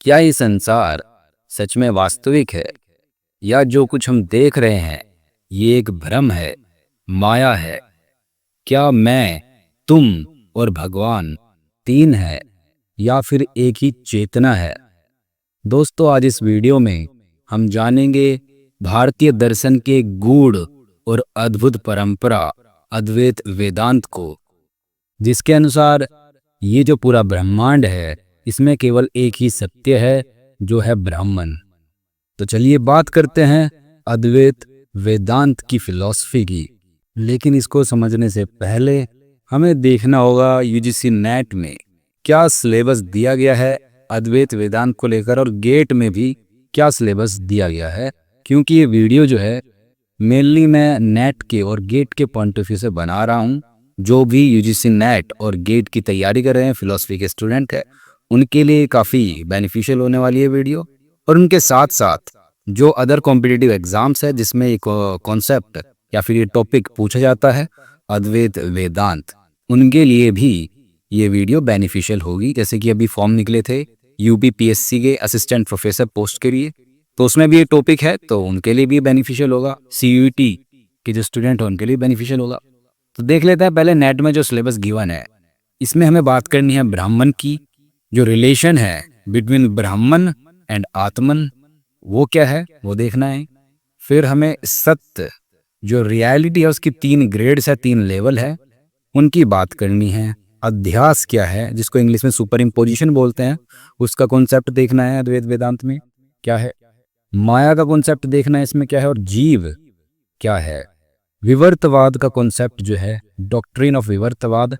क्या ये संसार सच में वास्तविक है या जो कुछ हम देख रहे हैं ये एक भ्रम है, माया है? क्या मैं, तुम और भगवान तीन है या फिर एक ही चेतना है? दोस्तों, आज इस वीडियो में हम जानेंगे भारतीय दर्शन के गूढ़ और अद्भुत परंपरा अद्वैत वेदांत को, जिसके अनुसार ये जो पूरा ब्रह्मांड है इसमें केवल एक ही सत्य है, जो है ब्राह्मण। तो चलिए बात करते हैं अद्वैत वेदांत की फिलॉसफी की। लेकिन इसको समझने से पहले हमें देखना होगा यूजीसी नेट में क्या सिलेबस दिया गया है अद्वैत वेदांत को लेकर, और गेट में भी क्या सिलेबस दिया गया है। क्योंकि ये वीडियो जो है मेनली मैं नेट के और गेट के पॉइंट ऑफ व्यू से बना रहा हूँ। जो भी यूजीसी नेट और गेट की तैयारी कर रहे हैं, फिलॉसफी के स्टूडेंट है, उनके लिए काफ़ी बेनिफिशियल होने वाली है वीडियो। और उनके साथ साथ जो अदर कॉम्पिटिटिव एग्जाम्स है जिसमें एक कॉन्सेप्ट या फिर ये टॉपिक पूछा जाता है अद्वैत वेदांत, उनके लिए भी ये वीडियो बेनिफिशियल होगी। जैसे कि अभी फॉर्म निकले थे यूपीपीएससी के असिस्टेंट प्रोफेसर पोस्ट के लिए, तो उसमें भी ये टॉपिक है, तो उनके लिए भी बेनिफिशियल होगा। सीयूईटी के जो स्टूडेंट हैं उनके लिए बेनिफिशियल होगा। तो देख लेते हैं पहले नेट में जो सिलेबस गिवन है, इसमें हमें बात करनी है ब्राह्मण की। जो रिलेशन है बिटवीन ब्राह्मण एंड आत्मन, वो क्या है वो देखना है। फिर हमें सत्य, जो रियलिटी है उसकी 3 ग्रेड्स है, 3 लेवल है, उनकी बात करनी है। अध्यास क्या है, जिसको इंग्लिश में सुपर इम्पोजिशन बोलते हैं, उसका कॉन्सेप्ट देखना है अद्वैत वेदांत में क्या है। माया का कॉन्सेप्ट देखना है इसमें क्या है, और जीव क्या है। विवर्तवाद का कॉन्सेप्ट जो है, डॉक्ट्रिन ऑफ विवर्तवाद,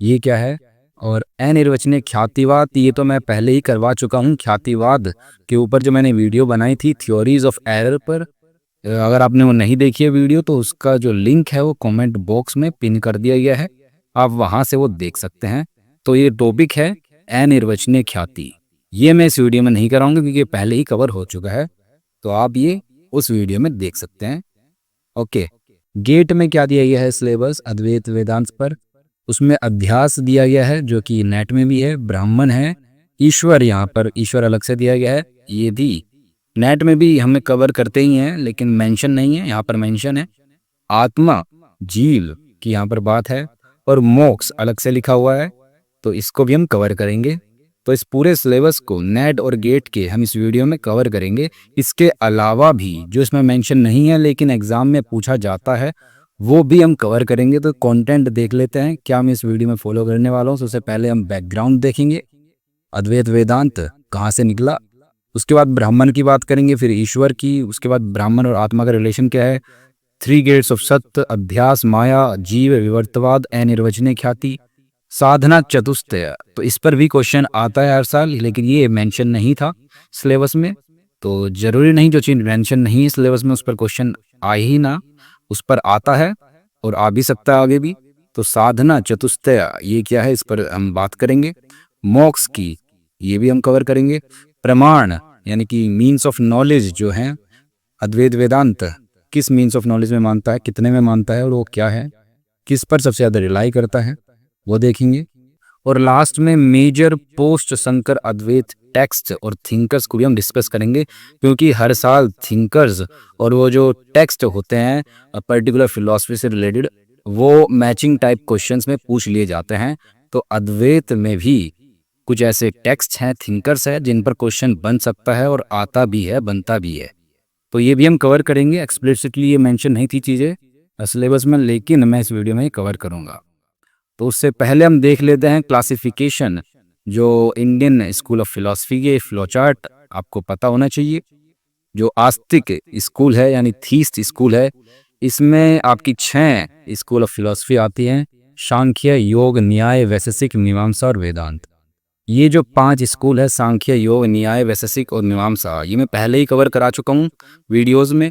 ये क्या है। और अनिर्वचनीय ख्यातिवाद, ये तो मैं पहले ही करवा चुका हूँ। ख्यातिवाद के ऊपर जो मैंने वीडियो बनाई थी थ्योरीज ऑफ एरर पर, अगर आपने वो नहीं देखी है वीडियो तो उसका जो लिंक है वो कमेंट बॉक्स में पिन कर दिया गया है, आप वहाँ से वो देख सकते हैं। तो ये टॉपिक है अनिर्वचनीय ख्याति, ये मैं इस वीडियो में नहीं कराऊंगा क्योंकि पहले ही कवर हो चुका है, तो आप ये उस वीडियो में देख सकते हैं। ओके, गेट में क्या दिया गया है सिलेबस अद्वैत वेदांत पर, उसमें अध्यास दिया गया है जो कि नेट में भी है, ब्राह्मण है, ईश्वर, यहाँ पर ईश्वर अलग से दिया गया है, ये भी नेट में भी हमें कवर करते ही हैं लेकिन मेंशन नहीं है, यहाँ पर मेंशन है। आत्मा, जीव की यहाँ पर बात है, और मोक्ष अलग से लिखा हुआ है, तो इसको भी हम कवर करेंगे। तो इस पूरे सिलेबस को नेट और गेट के हम इस वीडियो में कवर करेंगे। इसके अलावा भी जो इसमें मेंशन नहीं है लेकिन एग्जाम में पूछा जाता है, वो भी हम कवर करेंगे। तो कंटेंट देख लेते हैं क्या मैं इस वीडियो में फॉलो करने वाला हूँ। सबसे पहले हम बैकग्राउंड देखेंगे, अद्वैत वेदांत कहाँ से निकला, उसके बाद ब्राह्मण की बात करेंगे, फिर ईश्वर की, उसके बाद ब्राह्मण और आत्मा का रिलेशन क्या है, 3 गेट्स ऑफ सत्य, अध्यास, माया, जीव, विवर्तवाद, अनिर्वचनीय ख्याति, साधना चतुष्टय। तो इस पर भी क्वेश्चन आता है हर साल, लेकिन ये मेंशन नहीं था सिलेबस में, तो जरूरी नहीं जो चीज मेंशन नहीं है सिलेबस में उस पर क्वेश्चन आए ही ना, उस पर आता है और आ भी सकता है आगे भी। तो साधना चतुष्टय ये क्या है, इस पर हम बात करेंगे। मोक्ष की, ये भी हम कवर करेंगे। प्रमाण यानी कि मीन्स ऑफ नॉलेज जो है, अद्वैत वेदांत किस मीन्स ऑफ नॉलेज में मानता है, कितने में मानता है, और वो क्या है, किस पर सबसे ज़्यादा रिलाई करता है, वो देखेंगे। और लास्ट में मेजर पोस्ट शंकर अद्वैत टेक्स्ट और थिंकर्स को भी हम डिस्कस करेंगे, क्योंकि हर साल थिंकर्स और वो जो टेक्स्ट होते हैं पर्टिकुलर फिलॉसफी से रिलेटेड, वो मैचिंग टाइप क्वेश्चंस में पूछ लिए जाते हैं। तो अद्वैत में भी कुछ ऐसे टेक्स्ट हैं, थिंकर्स हैं, जिन पर क्वेश्चन बन सकता है और आता भी है, बनता भी है। तो ये भी हम कवर करेंगे। एक्सप्लिसिटली ये मेंशन नहीं थी चीज़ें सिलेबस में, लेकिन मैं इस वीडियो में ही कवर करूँगा। तो उससे पहले हम देख लेते हैं क्लासिफिकेशन, जो इंडियन स्कूल ऑफ फिलॉसफी के फ्लो चार्ट आपको पता होना चाहिए। जो आस्तिक स्कूल है यानी थीस्ट स्कूल है, इसमें आपकी 6 स्कूल ऑफ फिलॉसफी आती हैं, सांख्य, योग, न्याय, वैशेषिक, मीमांसा और वेदांत। ये जो 5 स्कूल है, सांख्य, योग, न्याय, वैशेषिक और मीमांसा, ये मैं पहले ही कवर करा चुका हूँ वीडियोज़ में।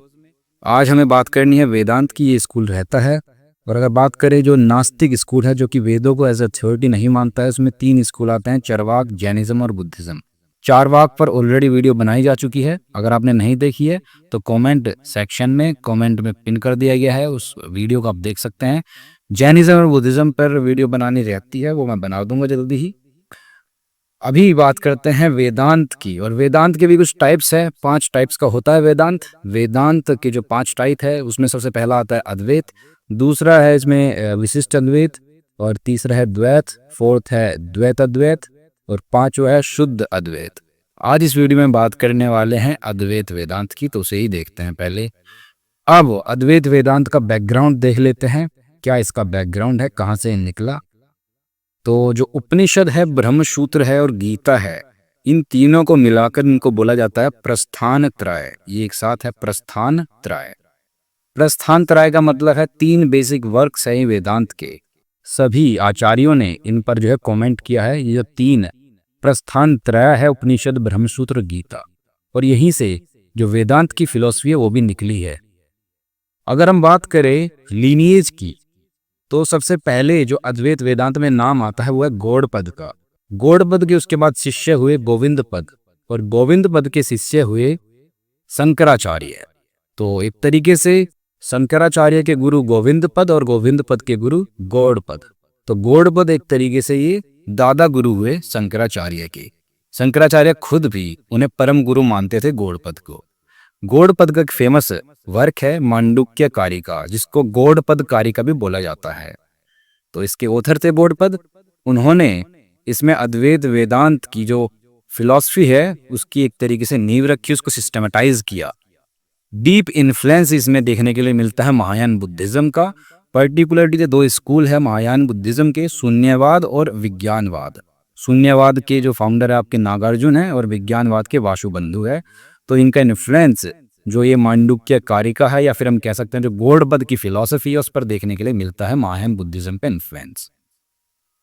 आज हमें बात करनी है वेदांत की, ये स्कूल रहता है। और अगर बात करें जो नास्तिक स्कूल है, जो कि वेदों को एज अथॉरिटी नहीं मानता है, उसमें 3 स्कूल आते हैं, चरवाक, जैनिज्म और बुद्धिज्म। चारवाक पर ऑलरेडी वीडियो बनाई जा चुकी है, अगर आपने नहीं देखी है तो कमेंट सेक्शन में कमेंट में पिन कर दिया गया है, उस वीडियो को आप देख सकते हैं। जैनिज्म और बुद्धिज्म पर वीडियो बनानी रहती है, वो मैं बना दूंगा जल्दी ही। अभी बात करते हैं वेदांत की, और वेदांत के भी कुछ टाइप्स है, 5 टाइप्स का होता है वेदांत। वेदांत के जो 5 टाइप है उसमें सबसे पहला आता है अद्वैत, दूसरा है इसमें विशिष्ट अद्वैत, और तीसरा है द्वैत, फोर्थ है द्वैत अद्वैत, और पांचवा है शुद्ध अद्वैत। आज इस वीडियो में बात करने वाले हैं अद्वैत वेदांत की, तो उसे ही देखते हैं पहले। अब अद्वैत वेदांत का बैकग्राउंड देख लेते हैं, क्या इसका बैकग्राउंड है, कहाँ से निकला। तो जो उपनिषद है, ब्रह्मसूत्र है और गीता है, इन तीनों को मिलाकर इनको बोला जाता है प्रस्थान त्रय। ये एक साथ है प्रस्थान त्रय। प्रस्थान त्रय का मतलब है 3 बेसिक वर्क्स है वेदांत के। सभी आचार्यों ने इन पर जो है कमेंट किया है। ये जो 3 प्रस्थान त्रय है, उपनिषद, ब्रह्मसूत्र, गीता, और यहीं से जो वेदांत की फिलॉसफी है वो भी निकली है। अगर हम बात करें लीनिएज की, तो सबसे पहले जो अद्वैत वेदांत में नाम आता है वो है गौड़पद का। गौड़पद के उसके बाद शिष्य हुए गोविंद पद, और गोविंद पद के शिष्य हुए शंकराचार्य। तो एक तरीके से शंकराचार्य के गुरु गोविंद पद और गोविंद पद के गुरु गौड़पद। तो गौड़पद एक तरीके से ये दादा गुरु हुए शंकराचार्य के। शंकराचार्य खुद भी उन्हें परम गुरु मानते थे गौड़पद को। गौड़पद का एक फेमस वर्क है मांडुक्य कारिका, जिसको गौड़पद कारिका भी बोला जाता है। तो इसके ऑथर थे गौड़पद। उन्होंने इसमें अद्वैत वेदांत की जो फिलॉसफी है उसकी एक तरीके से नींव रखी, उसको सिस्टमेटाइज किया। डीप इन्फ्लुएंस इसमें देखने के लिए मिलता है महायान बुद्धिज्म का। पर्टिकुलरली 2 स्कूल है महायान बुद्धिज्म के, शून्यवाद और विज्ञानवाद। शून्यवाद के जो फाउंडर है आपके नागार्जुन है, और विज्ञानवाद के वासुबंधु है। तो इनका इन्फ्लुएंस जो ये मांडुक्य कारिका है, या फिर हम कह सकते हैं जो गौड़पद की फिलॉसफी है, उस पर देखने के लिए मिलता है महायान बुद्धिज्म पे इन्फ्लुएंस।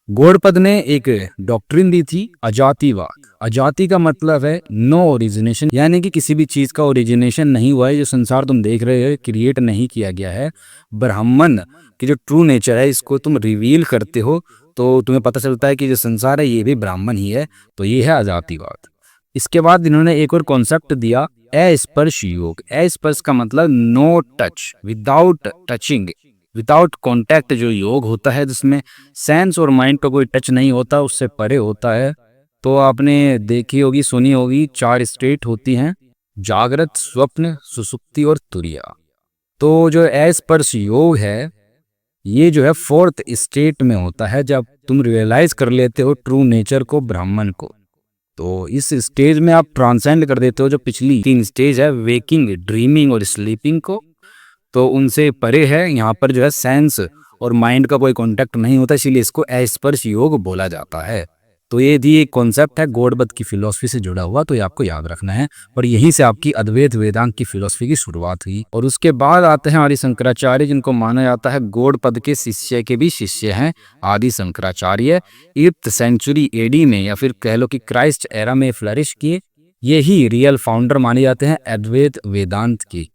गौड़पद ने एक डॉक्ट्रिन दी थी अजातिवाद। अजाति का मतलब है नो ओरिजिनेशन, यानी कि किसी भी चीज का ओरिजिनेशन नहीं हुआ है। जो संसार तुम देख रहे हो क्रिएट नहीं किया गया है। ब्राह्मण की जो ट्रू नेचर है इसको तुम रिवील करते हो, तो तुम्हें पता चलता है कि जो संसार है ये भी ब्राह्मण ही है। तो ये है अजातिवाद। इसके बाद इन्होंने एक और कॉन्सेप्ट दिया अस्पर्श योग। अस्पर्श का मतलब no touch, without touching, without contact जो योग होता है, जिसमें सेंस और माइंड का कोई टच नहीं होता, उससे परे होता है। तो आपने देखी होगी, सुनी होगी, 4 स्टेट होती हैं, जागृत, स्वप्न, सुसुप्ति और तुरिया। तो जो अस्पर्श योग है ये जो है 4th स्टेट में होता है, जब तुम रियलाइज कर लेते हो ट्रू नेचर को, ब्राह्मण को। तो इस स्टेज में आप ट्रांसेंड कर देते हो जो पिछली 3 स्टेज है, वेकिंग, ड्रीमिंग और स्लीपिंग को। तो उनसे परे है। यहाँ पर जो है सेंस और माइंड का कोई कांटेक्ट नहीं होता, इसीलिए इसको अस्पर्श योग बोला जाता है। तो ये भी एक कॉन्सेप्ट है गौड़पद की फिलॉसफी से जुड़ा हुआ, तो ये आपको याद रखना है। और यहीं से आपकी अद्वैत वेदांत की फिलॉसफी की शुरुआत हुई। और उसके बाद आते हैं आदि शंकराचार्य, जिनको माना जाता है गौड़पद के शिष्य के भी शिष्य हैं। आदि शंकराचार्य 8th सेंचुरी एडी में, या फिर कह लो कि क्राइस्ट एरा में फ्लरिश किए। यही रियल फाउंडर माने जाते हैं अद्वैत वेदांत की।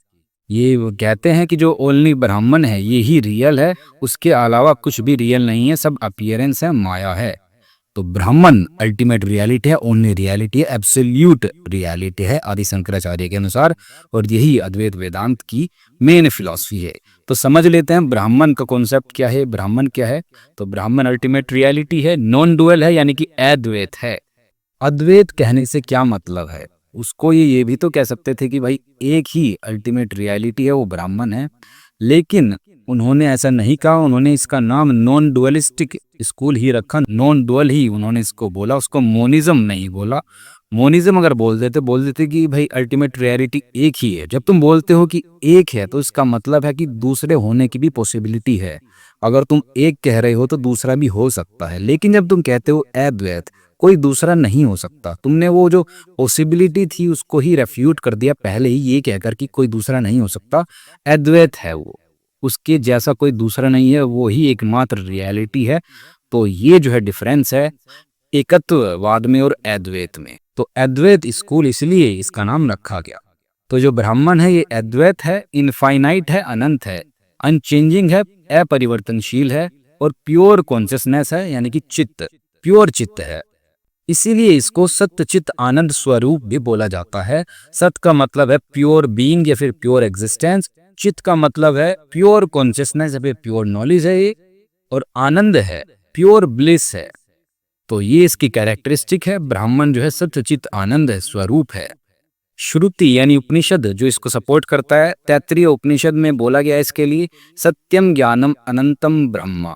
ये कहते हैं कि जो ओनली ब्राह्मण है यही रियल है, उसके अलावा कुछ भी रियल नहीं है, सब अपीयरेंस है, माया है। तो ब्राह्मण अल्टीमेट रियलिटी है, ओनली रियलिटी है, एब्सोल्यूट रियलिटी है आदि शंकराचार्य के अनुसार। और यही अद्वैत वेदांत की मेन फिलॉसफी है। तो समझ लेते हैं ब्राह्मण का कॉन्सेप्ट क्या है, ब्राह्मण क्या है। तो ब्राह्मण अल्टीमेट रियलिटी है, नॉन डुअल है, यानी कि अद्वैत है। अद्वैत कहने से क्या मतलब है, उसको ये भी तो कह सकते थे कि भाई एक ही अल्टीमेट रियलिटी है, वो ब्राह्मण है। लेकिन उन्होंने ऐसा नहीं कहा, उन्होंने इसका नाम नॉन डुअलिस्टिक स्कूल ही रखा, नॉन डुअल ही उन्होंने इसको बोला, उसको मोनिज्म नहीं बोला। मोनिज्म अगर बोल देते कि भाई अल्टीमेट रियलिटी एक ही है। जब तुम बोलते हो कि एक है तो इसका मतलब है कि दूसरे होने की भी पॉसिबिलिटी है। अगर तुम एक कह रहे हो तो दूसरा भी हो सकता है। लेकिन जब तुम कहते हो अद्वैत, कोई दूसरा नहीं हो सकता, तुमने वो जो पॉसिबिलिटी थी उसको ही रेफ्यूट कर दिया पहले ही, ये कहकर कि कोई दूसरा नहीं हो सकता। अद्वैत है वो, उसके जैसा कोई दूसरा नहीं है, वो ही एकमात्र रियलिटी है। तो ये जो है डिफरेंस है एकत्ववाद में और अद्वैत में। तो अद्वैत स्कूल इसलिए इसका नाम रखा गया। तो जो ब्राह्मण है ये अद्वैत है, इनफाइनाइट है, अनंत है, अनचेंजिंग है, अपरिवर्तनशील है, और प्योर कॉन्शियसनेस है, यानी कि चित्त, प्योर चित्त है। इसीलिए इसको सत्य चित्त आनंद स्वरूप भी बोला जाता है। सत्य का मतलब है प्योर बीइंग या फिर प्योर एग्जिस्टेंस, चित्त का मतलब है प्योर कॉन्शियसनेस या फिर प्योर नॉलेज है ये, और आनंद है, प्योर ब्लिस है। तो ये इसकी कैरेक्टरिस्टिक है। ब्राह्मण जो है सत्यचित आनंद है, स्वरूप है। श्रुति यानी उपनिषद जो इसको सपोर्ट करता है, तैत्तिरीय उपनिषद में बोला गया है इसके लिए सत्यम ज्ञानम अनंतम ब्रह्म।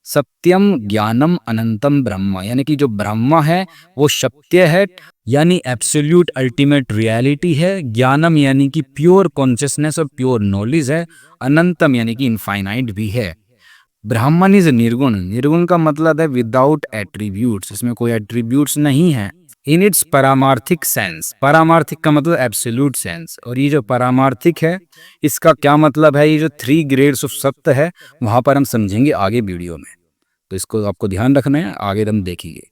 सत्यम ज्ञानम अनंतम ब्रह्म यानी कि जो ब्रह्म है वो सत्य है, यानी एब्सोल्यूट अल्टीमेट रियलिटी है। ज्ञानम यानी कि प्योर कॉन्शियसनेस और प्योर नॉलेज है। अनंतम यानी कि इनफाइनाइट भी है। ब्राह्मण इज निर्गुण। निर्गुण का मतलब है विदाउट एट्रीब्यूट्स, इसमें कोई एट्रीब्यूट्स नहीं है। इन इट्स पारमार्थिक सेंस, पारमार्थिक का मतलब एब्सोल्यूट सेंस। और ये जो पारमार्थिक है इसका क्या मतलब है, ये जो 3 ग्रेड्स ऑफ सत्य है वहां पर हम समझेंगे आगे वीडियो में, तो इसको आपको ध्यान रखना है, आगे हम देखेंगे।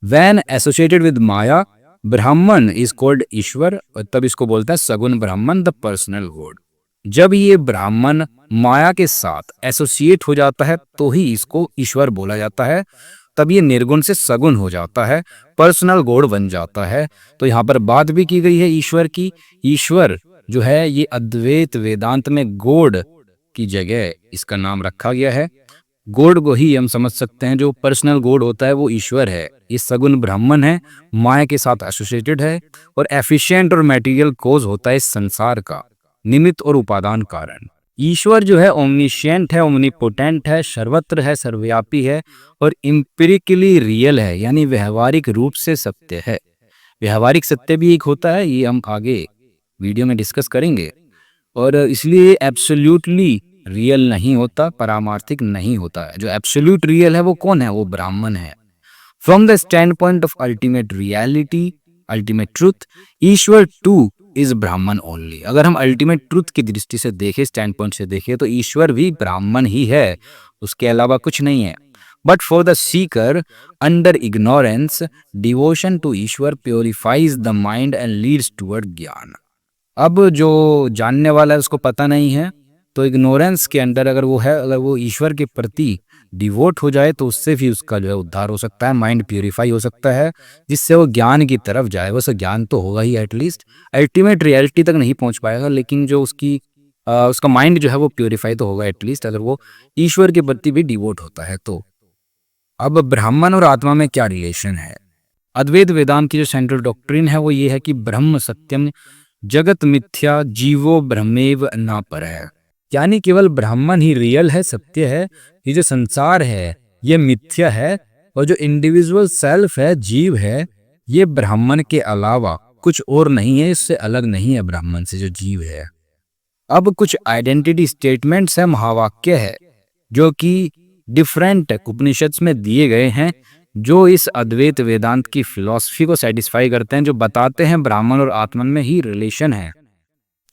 व्हेन एसोसिएटेड विद माया ब्राह्मण इज कॉल्ड ईश्वर, और तब इसको बोलते हैं सगुण ब्राह्मण, द पर्सनल गॉड। जब ये ब्राह्मण माया के साथ एसोसिएट हो जाता है तो ही इसको ईश्वर बोला जाता है, तब ये निर्गुण से सगुण हो जाता है, पर्सनल गॉड बन जाता है। तो यहाँ पर बात भी की गई है ईश्वर की। ईश्वर जो है ये अद्वैत वेदांत में गॉड की जगह इसका नाम रखा गया है। गॉड को ही हम समझ सकते हैं, जो पर्सनल गॉड होता है वो ईश्वर है। ये सगुण ब्राह्मण है, माया के साथ एसोसिएटेड है, और एफिशिएंट और मटेरियल कोज होता है इस संसार का, निमित्त और उपादान कारण। ईश्वर जो है ओमनिशिएंट है, ओमनीपोटेंट है, सर्वत्र है, सर्वव्यापी है, और एम्पिरिकली रियल है, यानी व्यवहारिक रूप से सत्य है। व्यवहारिक सत्य भी एक होता है, ये हम आगे वीडियो में डिस्कस करेंगे। और इसलिए एब्सोल्यूटली रियल नहीं होता, परामार्थिक नहीं होता है। जो एब्सोल्यूट रियल है वो कौन है, वो ब्राह्मण है। From the stand point of ultimate reality, ultimate truth, Ishwar two is ब्राह्मण ओनली। अगर हम अल्टीमेट ट्रूथ की दृष्टि से देखें, स्टैंड पॉइंट से देखें, तो ईश्वर भी ब्राह्मण ही है, उसके अलावा कुछ नहीं है। But for the seeker under ignorance, devotion to Ishwar purifies the mind and leads toward gyan. अब जो जानने वाला है उसको पता नहीं है, तो इग्नोरेंस के अंदर अगर वो है, अगर वो ईश्वर के प्रति डिवोट हो जाए तो उससे भी उसका जो है उद्धार हो सकता है, माइंड प्यूरिफाई हो सकता है, जिससे वो ज्ञान की तरफ जाए। वैसे ज्ञान तो होगा ही, एटलीस्ट अल्टीमेट रियलिटी तक नहीं पहुंच पाएगा, लेकिन जो उसका माइंड जो है वो प्यूरिफाई तो होगा एटलीस्ट, अगर वो ईश्वर के प्रति भी डिवोट होता है तो। अब ब्राह्मण और आत्मा में क्या रिलेशन है? अद्वैत वेदांत की जो सेंट्रल डॉक्ट्रिन है वो ये है कि ब्रह्म सत्यम जगत मिथ्या जीवो ब्रह्मेव न पर है, यानी केवल ब्राह्मण ही रियल है, सत्य है। ये जो संसार है ये मिथ्या है, और जो इंडिविजुअल सेल्फ है, जीव है, ये ब्राह्मण के अलावा कुछ और नहीं है, इससे अलग नहीं है ब्राह्मण से जो जीव है। अब कुछ आइडेंटिटी स्टेटमेंट्स है, महावाक्य है, जो कि डिफरेंट उपनिषद्स में दिए गए हैं, जो इस अद्वैत वेदांत की फिलॉसफी को सेटिस्फाई करते हैं, जो बताते हैं ब्राह्मण और आत्मन में ही रिलेशन है।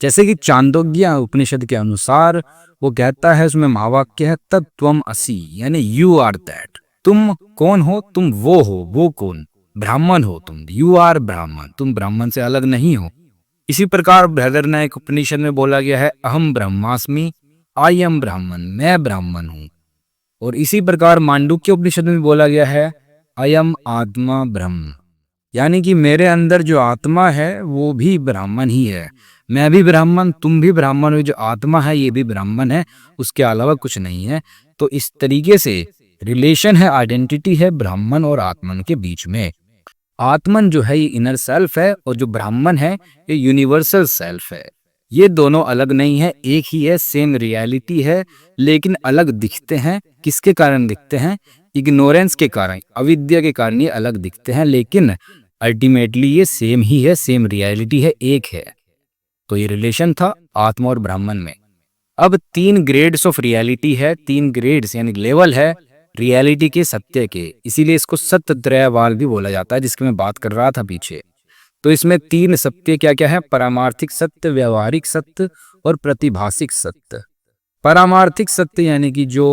जैसे कि चांदोग्य उपनिषद के अनुसार वो कहता है, उसमें महावाक्य है तत्त्वम असि, यानी यू आर दैट। तुम कौन हो? तुम वो हो। वो कौन? ब्राह्मण हो तुम। यू आर ब्राह्मण, तुम ब्राह्मण से अलग नहीं हो। इसी प्रकार बृहदारण्यक उपनिषद में बोला गया है अहम ब्रह्मास्मि, आई एम ब्राह्मण, मैं ब्राह्मण हूँ। और इसी प्रकार मांडुक्य उपनिषद में बोला गया है अयम आत्मा ब्रह्म, यानी कि मेरे अंदर जो आत्मा है वो भी ब्राह्मण ही है। मैं भी ब्राह्मण, तुम भी ब्राह्मण हो, जो आत्मा है ये भी ब्राह्मण है, उसके अलावा कुछ नहीं है। तो इस तरीके से रिलेशन है, आइडेंटिटी है ब्राह्मण और आत्मन के बीच में। आत्मन जो है ये इनर सेल्फ है, और जो ब्राह्मण है ये यूनिवर्सल सेल्फ है। ये दोनों अलग नहीं है, एक ही है, सेम रियलिटी है, लेकिन अलग दिखते हैं। किसके कारण दिखते हैं? इग्नोरेंस के कारण, अविद्या के कारण ये अलग दिखते हैं, लेकिन अल्टीमेटली ये सेम ही है, सेम रियलिटी है, एक है। तो ये रिलेशन था आत्मा और ब्राह्मण में। अब 3 ग्रेड्स ऑफ रियलिटी है, 3 ग्रेड्स यानी लेवल है रियलिटी के, सत्य के, इसीलिए इसको सत्य त्रयवाल भी बोला जाता है, जिसकी मैं बात कर रहा था पीछे। तो इसमें 3 सत्य क्या क्या है? पारमार्थिक सत्य, व्यवहारिक सत्य और प्रतिभासिक सत्य। पारमार्थिक सत्य यानी कि जो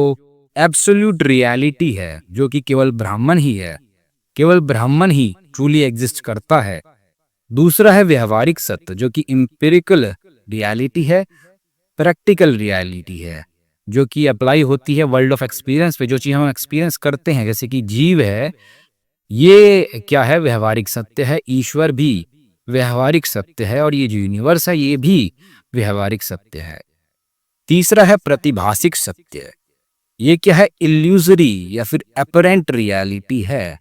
एब्सोल्यूट रियलिटी है, जो कि केवल ब्राह्मण ही है, केवल ब्राह्मण ही ट्रूली एग्जिस्ट करता है। दूसरा है व्यवहारिक सत्य, जो कि एम्पिरिकल रियलिटी है, प्रैक्टिकल रियलिटी है, जो कि अप्लाई होती है वर्ल्ड ऑफ एक्सपीरियंस पे, जो चीज हम एक्सपीरियंस करते हैं, जैसे कि जीव है, ये क्या है? व्यवहारिक सत्य है। ईश्वर भी व्यवहारिक सत्य है, और ये जो यूनिवर्स है ये भी व्यवहारिक सत्य है। तीसरा है प्रतिभासिक सत्य। ये क्या है? इल्यूजरी या फिर अपरेंट रियलिटी है।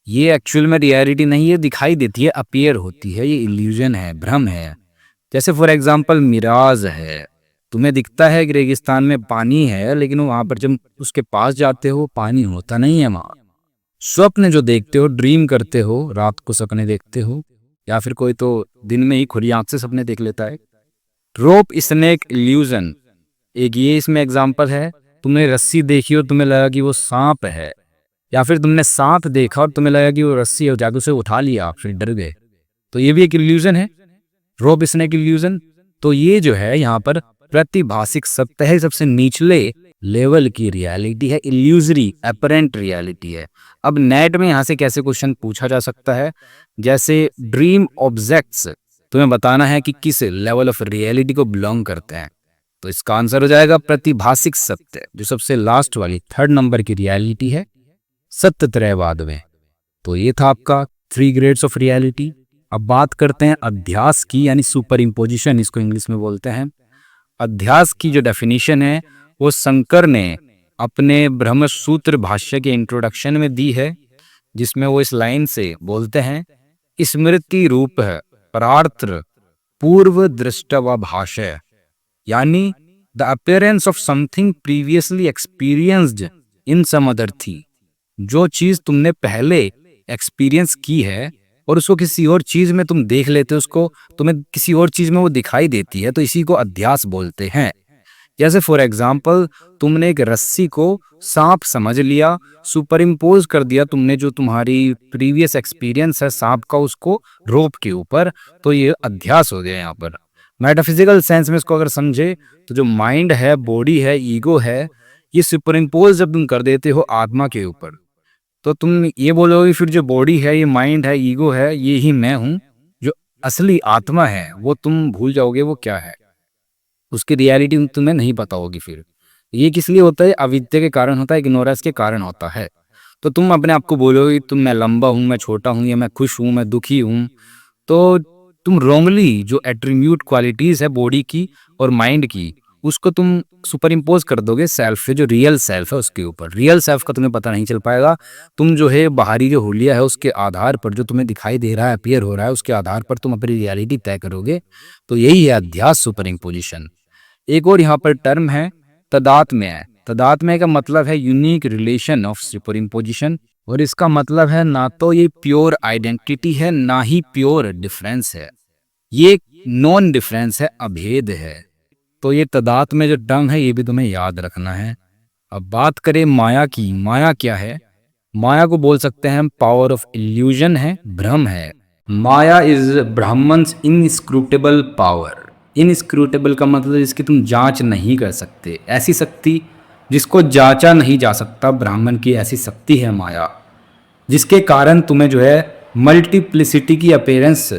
ये एक्चुअल में रियलिटी नहीं है, दिखाई देती है, अपीयर होती है, ये इल्यूजन है, भ्रम है। जैसे फॉर एग्जांपल मिराज है, तुम्हें दिखता है कि रेगिस्तान में पानी है, लेकिन वहां पर जब उसके पास जाते हो पानी होता नहीं है वहां। स्वप्न जो देखते हो, ड्रीम करते हो, रात को सपने देखते हो, या फिर कोई तो दिन में ही खुली आंख से सपने देख लेता है। रोप स्नेक इल्यूजन, एक ये इसमें एग्जांपल है। तुमने रस्सी देखी और तुम्हें लगा कि वो सांप है, या फिर तुमने सांप देखा और तुम्हें लगा कि वो रस्सी है, और जादू से उठा लिया, फिर डर गए, तो ये भी एक इल्यूजन है, रोप स्नेक इल्यूजन। तो ये जो है यहाँ पर प्रतिभाषिक सत्य है, सबसे निचले लेवल की रियलिटी है, इल्यूजरी अपरेंट रियलिटी है। अब नेट में यहाँ से कैसे क्वेश्चन पूछा जा सकता है, जैसे ड्रीम ऑब्जेक्ट्स, तुम्हें बताना है कि किस लेवल ऑफ रियलिटी को बिलोंग करते हैं, तो इसका आंसर हो जाएगा प्रतिभाषिक सत्य, जो सबसे लास्ट वाली 3rd नंबर की रियलिटी है सत्य त्रयवाद में। तो ये था आपका 3 ग्रेड्स ऑफ रियलिटी। अब बात करते हैं अध्यास की, यानी सुपर इम्पोजिशन इसको इंग्लिश में बोलते हैं। अध्यास की जो डेफिनेशन है वो शंकर ने अपने ब्रह्मसूत्र भाष्य के इंट्रोडक्शन में दी है, जिसमें वो इस लाइन से बोलते हैं, स्मृति रूप परार्थ पूर्व दृष्टवा भाष्य, यानी the appearance of something previously experienced in some other थी। जो चीज तुमने पहले एक्सपीरियंस की है और उसको किसी और चीज में तुम देख लेते हो, उसको तुम्हें किसी और चीज में वो दिखाई देती है, तो इसी को अध्यास बोलते हैं। जैसे फॉर एग्जाम्पल तुमने एक रस्सी को सांप समझ लिया, सुपर इम्पोज कर दिया तुमने जो तुम्हारी प्रीवियस एक्सपीरियंस है सांप का उसको रोप के ऊपर, तो ये अध्यास हो गया। यहाँ पर मेटाफिजिकल सेंस में इसको अगर समझे तो जो माइंड है, बॉडी है, ईगो है, ये सुपर इम्पोज जब तुम कर देते हो आत्मा के ऊपर, तो तुम ये बोलोगे फिर जो बॉडी है, ये माइंड है, ईगो है, ये ही मैं हूं। जो असली आत्मा है वो तुम भूल जाओगे वो क्या है, उसकी रियलिटी तुम्हें नहीं पता होगी। फिर ये किस लिए होता है, अविद्या के कारण होता है, इग्नोरेंस के कारण होता है। तो तुम अपने आप को बोलोगे तुम, मैं लंबा हूं, मैं छोटा हूं, या मैं खुश हूं, मैं दुखी हूं, तो तुम रॉन्गली जो एट्रीब्यूट क्वालिटीज है बॉडी की और माइंड की, उसको तुम सुपर इम्पोज कर दोगे सेल्फ पे, जो रियल सेल्फ है उसके ऊपर। रियल सेल्फ का तुम्हें पता नहीं चल पाएगा। तुम जो है बाहरी जो हुलिया है उसके आधार पर, जो तुम्हें दिखाई दे रहा है, अपीयर हो रहा है, उसके आधार पर तुम अपनी रियलिटी तय करोगे। तो यही है अध्यास, सुपर इम्पोजिशन। एक और यहाँ पर टर्म है तदात्म्य। तदात्म्य का मतलब है unique relation of super imposition, और इसका मतलब है ना तो ये प्योर आइडेंटिटी है, ना ही प्योर डिफरेंस है, ये नॉन डिफरेंस है, अभेद है। तो ये तदात्म्य में जो टर्म है ये भी तुम्हें याद रखना है। अब बात करें माया की, माया क्या है? माया को बोल सकते हैं हम पावर ऑफ इल्यूजन है, भ्रम है। माया is Brahmins inscrutable power. Inscrutable का मतलब जिसकी तुम जांच नहीं कर सकते, ऐसी शक्ति जिसको जांचा नहीं जा सकता, ब्राह्मण की ऐसी शक्ति है माया, जिसके कारण तुम्हें जो है मल्टीप्लिसिटी की अपीयरेंस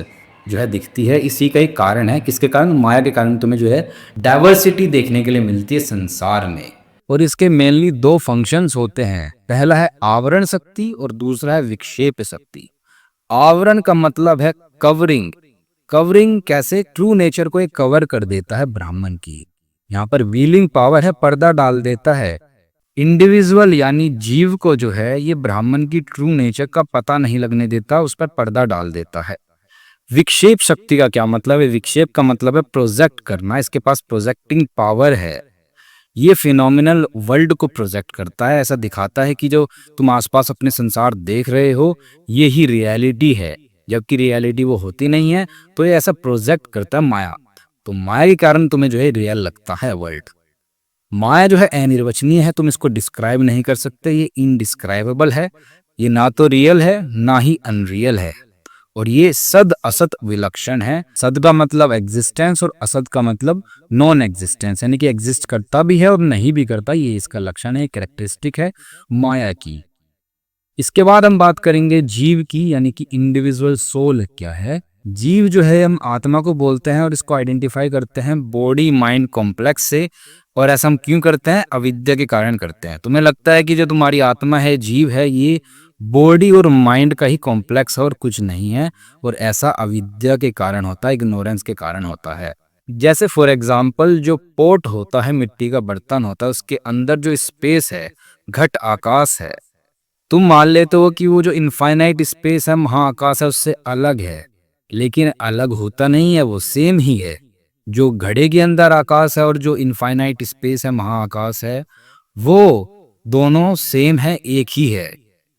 जो है दिखती है। इसी का एक कारण है, किसके कारण? माया के कारण तुम्हें जो है डाइवर्सिटी देखने के लिए मिलती है संसार में। और इसके मेनली 2 फंक्शंस होते हैं, पहला है आवरण शक्ति और दूसरा है विक्षेप शक्ति। आवरण का मतलब है कवरिंग। कवरिंग कैसे? ट्रू नेचर को एक कवर कर देता है ब्राह्मण की। यहाँ पर व्हीलिंग पावर है, पर्दा डाल देता है। इंडिविजुअल यानी जीव को जो है ये ब्राह्मण की ट्रू नेचर का पता नहीं लगने देता, उस पर पर्दा डाल देता है। विक्षेप शक्ति का क्या मतलब है? विक्षेप का मतलब है प्रोजेक्ट करना, इसके पास प्रोजेक्टिंग पावर है। ये फिनोमिनल वर्ल्ड को प्रोजेक्ट करता है, ऐसा दिखाता है कि जो तुम आसपास अपने संसार देख रहे हो ये ही रियलिटी है, जबकि रियलिटी वो होती नहीं है। तो ये ऐसा प्रोजेक्ट करता है माया। तो माया के कारण तुम्हें जो है रियल लगता है वर्ल्ड। माया जो है अनिर्वचनीय है, तुम इसको डिस्क्राइब नहीं कर सकते, ये इनडिस्क्राइबेबल है। ये ना तो रियल है ना ही अनरियल है, और ये सद असत विलक्षण है। सद का मतलब एग्जिस्टेंस और असत का मतलब नॉन एग्जिस्टेंस, यानी कि एग्जिस्ट करता भी है और नहीं भी करता। ये इसका लक्षण है, कैरेक्टरिस्टिक है माया की। इसके बाद हम बात करेंगे जीव की, यानी कि इंडिविजुअल सोल क्या है। जीव जो है हम आत्मा को बोलते हैं और इसको आइडेंटिफाई करते हैं बॉडी माइंड कॉम्प्लेक्स से। और ऐसा हम क्यों करते हैं? अविद्या के कारण करते हैं। तुम्हें लगता है कि जो तुम्हारी आत्मा है, जीव है, ये बॉडी और माइंड का ही कॉम्प्लेक्स है और कुछ नहीं है, और ऐसा अविद्या के कारण होता है, इग्नोरेंस के कारण होता है। जैसे फॉर एग्जाम्पल जो पोट होता है, मिट्टी का बर्तन होता है, उसके अंदर जो स्पेस है, घट आकाश है, तुम मान लेते हो कि वो जो इनफाइनाइट स्पेस है, महाआकाश है, उससे अलग है, लेकिन अलग होता नहीं है, वो सेम ही है। जो घड़े के अंदर आकाश है और जो इनफाइनाइट स्पेस है, महाआकाश है, वो दोनों सेम है, एक ही है।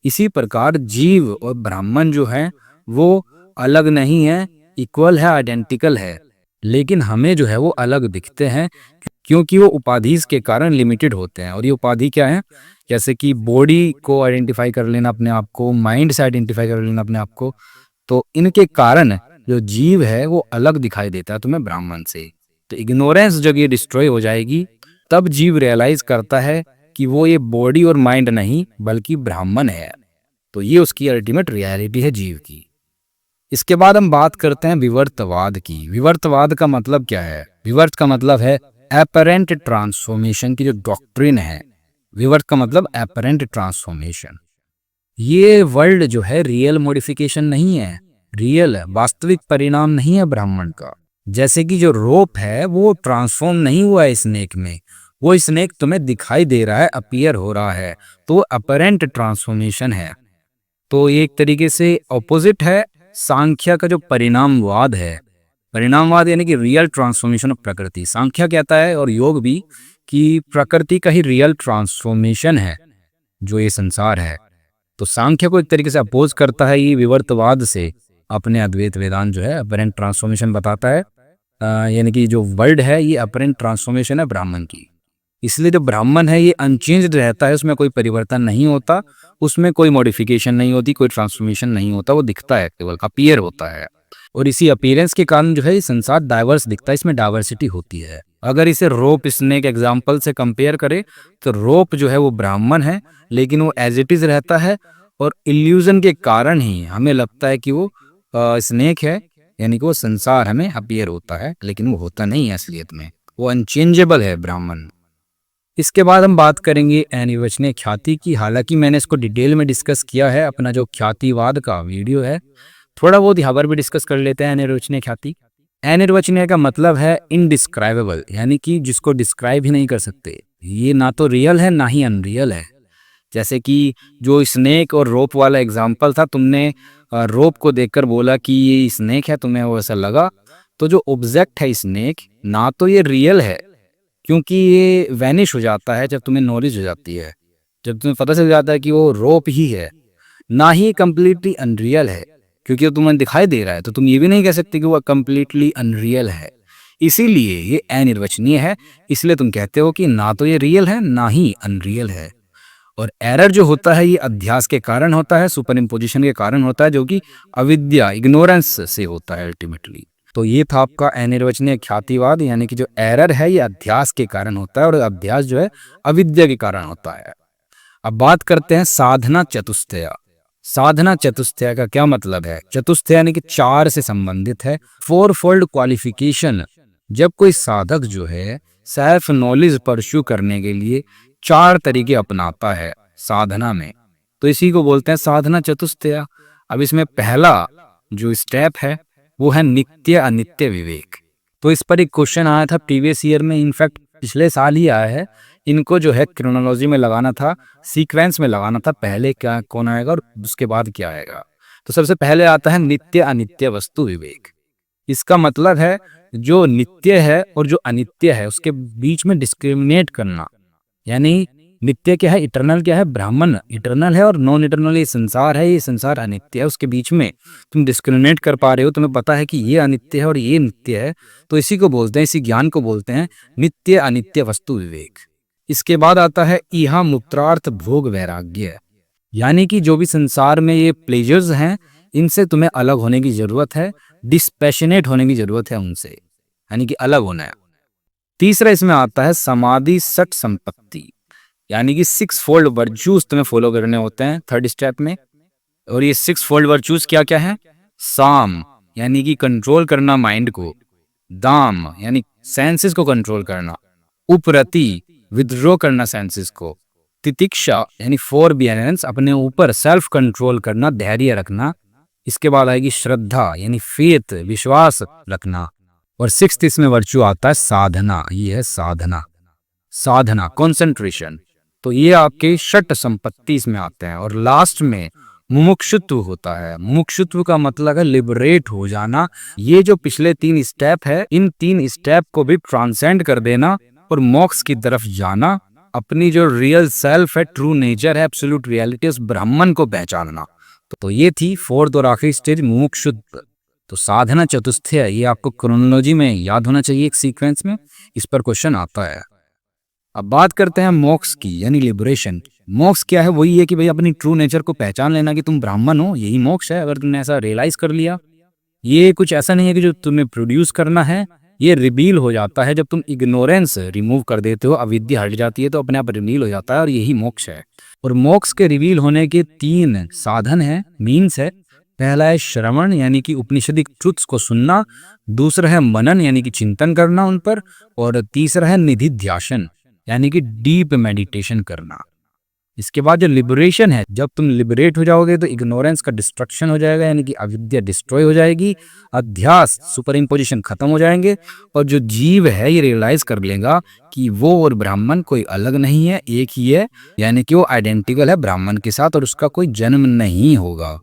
इसी प्रकार जीव और ब्राह्मण जो है वो अलग नहीं है, इक्वल है, आइडेंटिकल है, लेकिन हमें जो है वो अलग दिखते हैं क्योंकि वो उपाधि के कारण लिमिटेड होते हैं। और ये उपाधि क्या है? जैसे कि बॉडी को आइडेंटिफाई कर लेना अपने आप को, माइंड से आइडेंटिफाई कर लेना अपने आप को, तो इनके कारण जो जीव है वो अलग दिखाई देता है तुम्हें ब्राह्मण से। तो इग्नोरेंस जब ये डिस्ट्रॉय हो जाएगी तब जीव रियलाइज करता है कि वो ये बॉडी और माइंड नहीं बल्कि ब्राह्मण है। तो ये उसकी अल्टीमेट रियलिटी है जीव की। इसके बाद हम बात करते हैं विवर्तवाद की। विवर्तवाद का मतलब क्या है? विवर्त का मतलब है एपरेंट ट्रांसफॉर्मेशन की जो डॉक्ट्रिन है। विवर्त का मतलब एपरेंट ट्रांसफॉर्मेशन। ये वर्ल्ड जो है रियल मॉडिफिकेशन नहीं है, रियल वास्तविक परिणाम नहीं है ब्राह्मण का। जैसे कि जो रोप है वो ट्रांसफॉर्म नहीं हुआ है स्नेक में, वो स्नेक तुम्हें दिखाई दे रहा है, अपीयर हो रहा है, तो अपरेंट ट्रांसफॉर्मेशन है। तो ये एक तरीके से ऑपोजिट है सांख्य का जो परिणामवाद है। परिणामवाद यानी कि रियल ट्रांसफॉर्मेशन ऑफ प्रकृति। सांख्य कहता है और योग भी कि प्रकृति का ही रियल ट्रांसफॉर्मेशन है जो ये संसार है। तो सांख्य को एक तरीके से अपोज करता है ये विवर्तवाद से। अपने अद्वैत वेदांत जो है अपरेंट ट्रांसफॉर्मेशन बताता है, यानी कि जो वर्ल्ड है ये अपरेंट ट्रांसफॉर्मेशन है ब्राह्मण की। इसलिए जो ब्राह्मण है ये अनचेंज्ड रहता है, उसमें कोई परिवर्तन नहीं होता, उसमें कोई मॉडिफिकेशन नहीं होती, कोई ट्रांसफॉर्मेशन नहीं होता, वो दिखता है, केवल अपीयर होता है। और इसी अपीयरेंस के कारण जो है ये संसार डाइवर्स दिखता है, इसमें डाइवर्सिटी होती है। अगर इसे रोप स्नेक एग्जाम्पल से कंपेयर करें तो रोप जो है वो ब्राह्मण है, लेकिन वो एज इट इज रहता है, और इल्यूजन के कारण ही हमें लगता है कि वो स्नेक है, यानी कि वो संसार हमें अपीयर होता है, लेकिन वो होता नहीं है असलियत में, वो अनचेंजेबल है ब्राह्मण। इसके बाद हम बात करेंगे अनिर्वचनीय ख्याति की। हालांकि मैंने इसको डिटेल में डिस्कस किया है, अपना जो ख्यातिवाद का वीडियो है, थोड़ा बहुत यहाँ पर भी डिस्कस कर लेते हैं अनिर्वचनीय ख्याति। अनिर्वचनीय का मतलब है इनडिस्क्राइबेबल, यानी कि जिसको डिस्क्राइब ही नहीं कर सकते। ये ना तो रियल है ना ही अनरियल है। जैसे कि जो स्नेक और रोप वाला एग्जाम्पल था, तुमने रोप को देखकर बोला कि ये स्नेक है, तुम्हें वो ऐसा लगा, तो जो ऑब्जेक्ट है स्नेक, ना तो ये रियल है क्योंकि ये वैनिश हो जाता है जब तुम्हें नॉलेज हो जाती है, जब तुम्हें पता चल जाता है कि वो रोप ही है, ना ही कंप्लीटली अनरियल है क्योंकि वो तुम्हें दिखाई दे रहा है, तो तुम ये भी नहीं कह सकते कि वो कंप्लीटली अनरियल है। इसीलिए ये अनिर्वचनीय है, इसलिए तुम कहते हो कि ना तो ये रियल है ना ही अनरियल है। और एरर जो होता है ये अध्यास के कारण होता है, सुपर इम्पोजिशन के कारण होता है, जो कि अविद्या, इग्नोरेंस से होता है अल्टीमेटली। तो ये था आपका अनिर्वचनीय ख्यातिवाद, यानी कि जो एरर है ये अध्यास के कारण होता है और अध्यास जो है अविद्या के कारण होता है। अब बात करते हैं साधना चतुष्टय। साधना चतुष्टय का क्या मतलब है? चतुष्टय यानी कि चार से संबंधित है, फोर फोल्ड क्वालिफिकेशन। जब कोई साधक जो है सेल्फ नॉलेज परस्यू करने के लिए चार तरीके अपनाता है साधना में, तो इसी को बोलते हैं साधना चतुष्टय। अब इसमें पहला जो स्टेप है वो है नित्य अनित्य विवेक। तो इस पर एक क्वेश्चन आया था प्रीवियस ईयर में, इनफैक्ट पिछले साल ही आया है। इनको जो है क्रोनोलॉजी में लगाना था, सीक्वेंस में लगाना था, पहले क्या कौन आएगा और उसके बाद क्या आएगा। तो सबसे पहले आता है नित्य अनित्य वस्तु विवेक। इसका मतलब है जो नित्य है और जो अनित्य है उसके बीच में डिस्क्रिमिनेट करना। यानी नित्य क्या है, इटर्नल क्या है, ब्राह्मण इटर्नल है, और नॉन इटर्नल ये संसार है, ये संसार अनित्य है। उसके बीच में तुम डिस्क्रिमिनेट कर पा रहे हो, तुम्हें पता है कि ये अनित्य है और ये नित्य है, तो इसी को बोलते हैं, इसी ज्ञान को बोलते हैं नित्य अनित्य वस्तु विवेक। इसके बाद आता है इहा मुक्तार्थ भोग वैराग्य, यानी कि जो भी संसार में ये प्लेजर्स हैं इनसे तुम्हें अलग होने की जरूरत है, डिस्पैशनेट होने की जरूरत है उनसे, यानी कि अलग होना है। तीसरा इसमें आता है समाधि सट संपत्ति, यानी कि 6 फोल्ड वर्च्यूज तुम्हें फॉलो करने होते हैं थर्ड स्टेप में। और ये 6 फोल्ड वर्च्यूज क्या क्या है? साम यानी कि कंट्रोल करना माइंड को, दाम यानी सेंसेस को कंट्रोल करना, उपरति विद्रो करना सेंसेस को, तितिक्षा यानी फॉरबियरेंस अपने ऊपर सेल्फ कंट्रोल करना, धैर्य रखना। इसके बाद आएगी श्रद्धा यानी फेथ, विश्वास रखना। और 6th इसमें वर्च्यू आता है साधना, ये है साधना, साधना कंसंट्रेशन। तो ये आपके षट संपत्ति इसमें आते हैं। और लास्ट में मुमुक्षुत्व होता है। मुमुक्षुत्व का मतलब है लिबरेट हो जाना। ये जो पिछले 3 स्टेप है, इन 3 स्टेप को भी ट्रांसेंड कर देना और मोक्ष की तरफ जाना, अपनी जो रियल सेल्फ है, ट्रू नेचर है, एब्सोल्यूट रियलिटी, उस ब्राह्मण को पहचानना। तो ये थी 4th और आखिरी स्टेज, मुमुक्षुत्व। तो साधना चतुष्टय ये आपको क्रोनोलॉजी में याद होना चाहिए, एक सीक्वेंस में इस पर क्वेश्चन आता है। अब बात करते हैं मोक्ष की, यानी लिबरेशन। मोक्ष क्या है? वही है कि भाई अपनी ट्रू नेचर को पहचान लेना कि तुम ब्राह्मण हो, यही मोक्ष है। अगर तुमने ऐसा रियलाइज कर लिया, ये कुछ ऐसा नहीं है कि जो तुम्हें प्रोड्यूस करना है, ये रिवील हो जाता है जब तुम इग्नोरेंस रिमूव कर देते हो, अविद्या हट जाती है, तो अपने आप रिवील हो जाता है, और यही मोक्ष है। और मोक्ष के रिवील होने के 3 साधन है, मीन्स है। पहला है श्रवण, यानी कि उपनिषदिक ट्रुथ्स को सुनना। दूसरा है मनन, यानी कि चिंतन करना उन पर। और तीसरा है निधिध्यासन, यानी कि डीप मेडिटेशन करना। इसके बाद जो लिबरेशन है, जब तुम लिबरेट हो जाओगे तो इग्नोरेंस का डिस्ट्रक्शन हो जाएगा, यानी कि अविद्या डिस्ट्रॉय हो जाएगी, अध्यास सुपर इम्पोजिशन खत्म हो जाएंगे, और जो जीव है ये रियलाइज कर लेगा कि वो और ब्राह्मण कोई अलग नहीं है, एक ही है, यानी कि वो आइडेंटिकल है ब्राह्मण के साथ, और उसका कोई जन्म नहीं होगा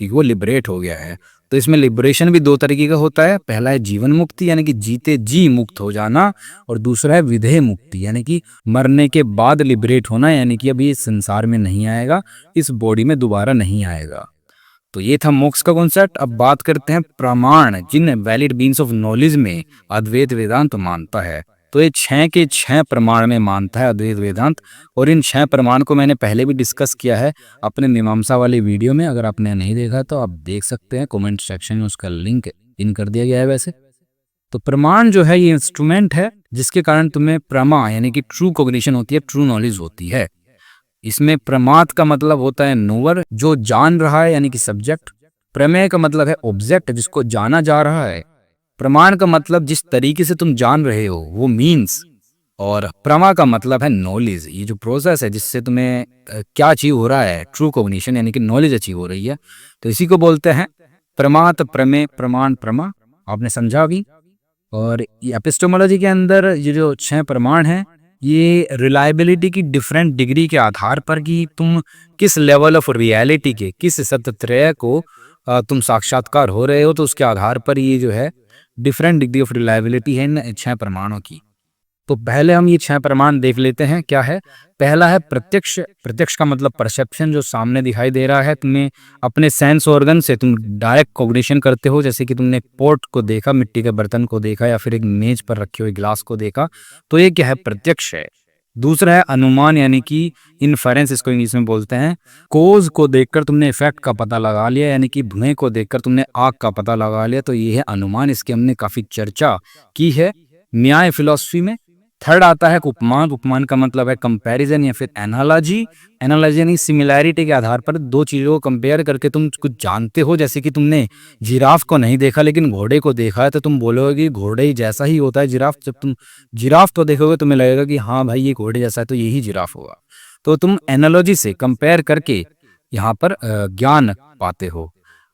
क्योंकि वो लिबरेट हो गया है। तो इसमें लिबरेशन भी 2 तरीके का होता है। पहला है जीवन मुक्ति, यानी कि जीते जी मुक्त हो जाना, और दूसरा है विदेह मुक्ति, यानी कि मरने के बाद लिबरेट होना, यानी कि अभी इस संसार में नहीं आएगा, इस बॉडी में दोबारा नहीं आएगा। तो ये था मोक्ष का कॉन्सेप्ट। अब बात करते हैं प्रमाण, जिन वैलिड बीन्स ऑफ नॉलेज में अद्वैत वेदांत मानता है। तो ये 6 के 6 प्रमाण में मानता है अद्वैत वेदांत, और इन 6 प्रमाण को मैंने पहले भी डिस्कस किया है अपने मीमांसा वाली वीडियो में। अगर आपने नहीं देखा तो आप देख सकते हैं, कमेंट सेक्शन में उसका लिंक इन कर दिया गया है वैसे। तो प्रमाण जो है ये इंस्ट्रूमेंट है जिसके कारण तुम्हें प्रमा यानी कि ट्रू कॉग्निशन होती है, ट्रू नॉलेज होती है। इसमें प्रमाद का मतलब होता है नोवर, जो जान रहा है यानी कि सब्जेक्ट। प्रमेय का मतलब है ऑब्जेक्ट, जिसको जाना जा रहा है। प्रमाण का मतलब जिस तरीके से तुम जान रहे हो वो मीन्स। और प्रमा का मतलब है नॉलेज, ये जो प्रोसेस है जिससे तुम्हें क्या अचीव हो रहा है, ट्रू कॉग्निशन यानी कि नॉलेज अचीव हो रही है। तो इसी को बोलते हैं प्रमात, प्रमेय, प्रमाण, प्रमा। आपने समझा अभी। और ये एपिस्टेमोलॉजी के अंदर ये जो 6 प्रमाण हैं ये रिलायबिलिटी की डिफरेंट डिग्री के आधार पर कि तुम किस लेवल ऑफ रियलिटी के, किस सत्यत्रय को तुम साक्षात्कार हो रहे हो, तो उसके आधार पर ये जो है डिफरेंट डिग्री ऑफ रिलायबिलिटी है इन 6 प्रमाणों की। तो पहले हम ये 6 प्रमाण देख लेते हैं क्या है। पहला है प्रत्यक्ष। प्रत्यक्ष का मतलब परसेप्शन, जो सामने दिखाई दे रहा है तुम्हें अपने सेंस ऑर्गन से तुम डायरेक्ट कॉग्निशन करते हो। जैसे कि तुमने एक पॉट को देखा, मिट्टी के बर्तन को देखा, या फिर एक मेज पर रखे हुए गिलास को देखा, तो ये क्या है, प्रत्यक्ष है। दूसरा है अनुमान यानी कि इन्फरेंस, इसको इंग्लिश में बोलते हैं। कोज को देखकर तुमने इफेक्ट का पता लगा लिया, यानी कि धुएं को देखकर तुमने आग का पता लगा लिया, तो ये है अनुमान। इसकी हमने काफी चर्चा की है न्याय फिलॉसफी में। थर्ड आता है उपमान। उपमान का मतलब है कंपैरिजन या फिर एनालॉजी। एनालॉजी यानी सिमिलैरिटी के आधार पर 2 चीजों को कंपेयर करके तुम कुछ जानते हो। जैसे कि तुमने जिराफ को नहीं देखा लेकिन घोड़े को देखा है, तो तुम बोलोगे कि घोड़े जैसा ही होता है जिराफ। जब तुम जिराफ को देखोगे तुम्हें लगेगा कि हाँ भाई ये घोड़े जैसा है, तो यही जिराफ होगा। तो तुम एनालॉजी से कंपेयर करके यहाँ पर ज्ञान पाते हो।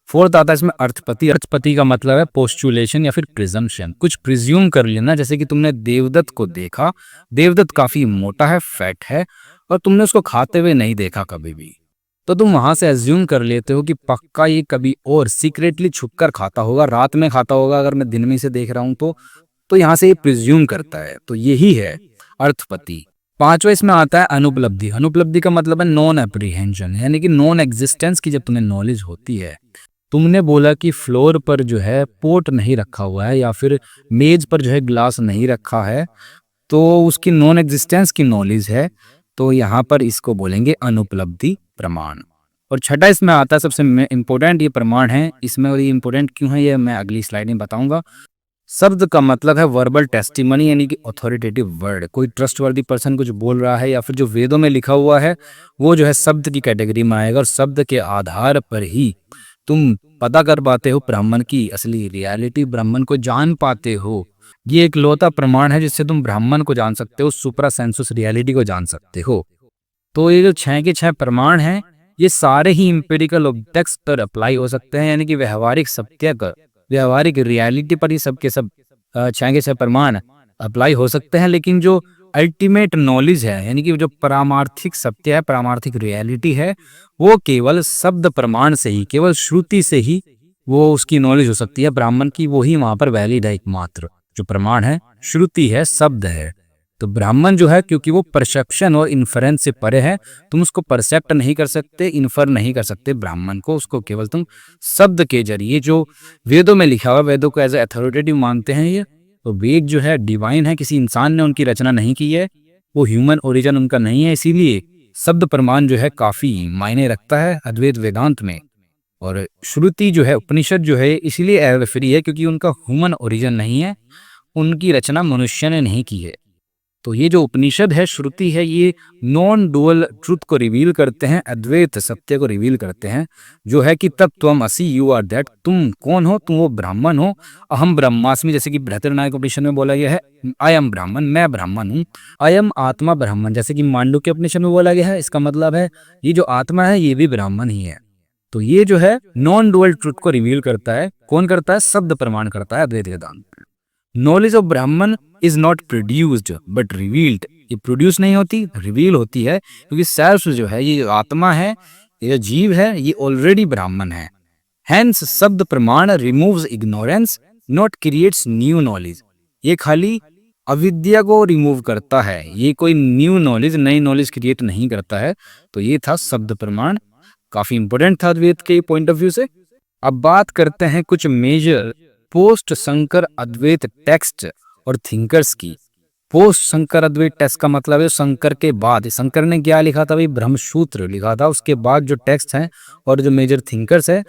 फोर्थ आता है इसमें अर्थपति। अर्थपति का मतलब है पोस्टुलेशन या फिर प्रिजम्पशन, कुछ प्रिज्यूम कर लेना। जैसे कि तुमने देवदत्त को देखा, देवदत्त काफी मोटा है, फैट है, और तुमने उसको खाते हुए नहीं देखा कभी भी, तो तुम वहां से एज्यूम कर लेते हो कि पक्का ये कभी और सीक्रेटली छुपकर खाता होगा, रात में खाता होगा अगर मैं दिन में से देख रहा हूं तो यहाँ से ये प्रिज्यूम करता है। तो यही है अर्थपति। 5वां इसमें आता है अनुपलब्धि। अनुपलब्धि का मतलब है नॉन एप्रीहेंशन, यानी कि नॉन एग्जिस्टेंस की जब तुम्हें नॉलेज होती है। तुमने बोला कि फ्लोर पर जो है पोट नहीं रखा हुआ है या फिर मेज पर जो है ग्लास नहीं रखा है, तो उसकी नॉन एग्जिस्टेंस की नॉलेज है, तो यहाँ पर इसको बोलेंगे अनुपलब्धि प्रमाण। और 6वां इसमें आता है सबसे इंपॉर्टेंट ये प्रमाण है इसमें, और ये इंपॉर्टेंट क्यों है ये मैं अगली स्लाइड में बताऊंगा। शब्द का मतलब है वर्बल टेस्टिमनी, यानी कि अथॉरिटेटिव वर्ड। कोई ट्रस्टवर्दी पर्सन कुछ बोल रहा है या फिर जो वेदों में लिखा हुआ है वो जो है शब्द की कैटेगरी में आएगा, और शब्द के आधार पर ही तुम पता कर पाते हो ब्राह्मण की असली रियलिटी, ब्राह्मण को जान पाते हो। ये एक लौता प्रमाण है जिससे तुम ब्राह्मण को जान सकते हो, सुपरा सेंसस रियलिटी को जान सकते हो। तो ये जो 6 के 6 प्रमाण हैं ये सारे ही इंपेरिकल ऑब्जेक्ट्स पर अप्लाई हो सकते हैं, यानी कि व्यवहारिक सत्य का, व्यवहारिक रियलिटी पर ही सब के सब 6 के 6 प्रमाण अप्लाई हो सकते हैं। लेकिन जो अल्टीमेट नॉलेज है, यानी कि जो पारमार्थिक सत्य है, पारमार्थिक रियलिटी है, वो केवल शब्द प्रमाण से ही, केवल श्रुति से ही वो उसकी नॉलेज हो सकती है ब्राह्मण की। वो ही वहां पर वैलिड है। एकमात्र जो प्रमाण है श्रुति है, शब्द है। तो ब्राह्मण जो है, क्योंकि वो परसेप्शन और इन्फरेंस से परे है, तुम उसको परसेप्ट नहीं कर सकते, इन्फर नहीं कर सकते ब्राह्मण को। उसको केवल तुम शब्द के जरिए, जो वेदों में लिखा हुआ, वेदों को एज ए अथॉरिटेटिव मानते हैं ये। तो वेद जो है डिवाइन है, किसी इंसान ने उनकी रचना नहीं की है, वो ह्यूमन ओरिजिन उनका नहीं है। इसीलिए शब्द प्रमाण जो है काफी मायने रखता है अद्वैत वेदांत में। और श्रुति जो है, उपनिषद जो है, इसलिए एरर फ्री है क्योंकि उनका ह्यूमन ओरिजिन नहीं है, उनकी रचना मनुष्य ने नहीं की है। तो ये जो उपनिषद है, श्रुति है, ये नॉन डुअल ट्रुथ को रिवील करते हैं, अद्वैत सत्य को रिवील करते हैं, जो है कि तत्त्वम असि, यू आर दैट, तुम कौन हो, तुम वो ब्राह्मण हो। अहम ब्रह्मास्मि, जैसे कि बृहत्तरनायक उपनिषद में बोला गया है, आई एम ब्राह्मण, मैं ब्राह्मण हूँ। अयम आत्मा ब्राह्मण, जैसे कि मांडुक्य उपनिषद में बोला गया है, इसका मतलब है ये जो आत्मा है ये भी ब्राह्मण ही है। तो ये जो है नॉन डुअल ट्रुथ को रिवील करता है। कौन करता है? शब्द प्रमाण करता है अद्वैत वेदांत। नॉलेज ऑफ ब्राह्मण is not produced but revealed. ये प्रोड्यूस नहीं होती, रिवील होती है, क्योंकि सेल्फ जो है, ये आत्मा है, ये जीव है, ये ऑलरेडी ब्राह्मण है। हेंस शब्द प्रमाण removes ignorance, not creates new knowledge. ये खाली अविद्या को रिमूव करता है, ये कोई न्यू नॉलेज, नई नॉलेज क्रिएट नहीं करता है। तो ये था शब्द प्रमाण, काफी इंपोर्टेंट था अद्वैत के पॉइंट ऑफ व्यू से। अब बात करते हैं कुछ मेजर पोस्ट शंकर अद्वैत टेक्स्ट और थिंकर्स की। पोस्ट शंकर अद्वैत टेक्स्ट का मतलब है शंकर के बाद। शंकर ने क्या लिखा था भाई? ब्रह्मसूत्र लिखा था। उसके बाद जो टेक्स्ट हैं और जो मेजर थिंकर्स है,